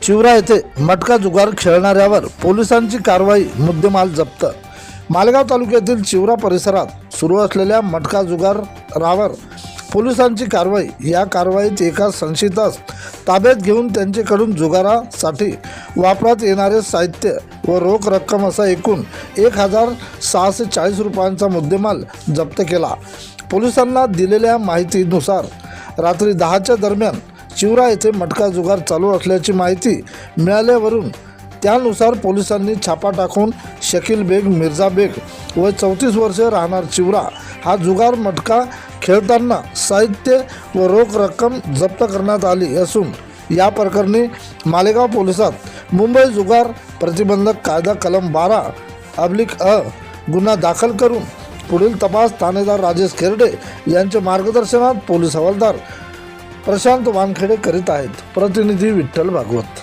चिवरा येथे मटका जुगार खेळणाऱ्यावर पोलिसांची कारवाई, मुद्देमाल जप्त। मालेगाव तालुक्यातील चिवरा परिसरात सुरू असलेल्या मटका जुगारावर पोलिसांची कारवाई। या कारवाईत एका संशयितास ताब्यात घेऊन त्यांच्याकडून जुगारासाठी वापरात येणारे साहित्य व रोख रक्कम असा एकूण 1,640 रुपयांचा मुद्देमाल जप्त केला। पोलिसांना दिलेल्या माहितीनुसार रात्री 10च्या दरम्यान चिवरा येथे मटका जुगार चालू असल्याची माहिती मिळाल्यावरून त्यानुसार पोलिसांनी छापा टाकून शकील बेग, मिर्झा बेग व 34 वर्षे राहणार चिवरा हा जुगार मटका खेळताना साहित्य व रोख रक्कम जप्त करण्यात आली असून या प्रकरणी मालेगाव पोलिसात मुंबई जुगार प्रतिबंधक कायदा कलम 12/अ गुन्हा दाखल करून पुढील तपास ठाणेदार राजेश खेरडे यांच्या मार्गदर्शनात पोलीस हवालदार प्रशांत वानखेडे करीत आहेत। प्रतिनिधी विठ्ठल भागवत।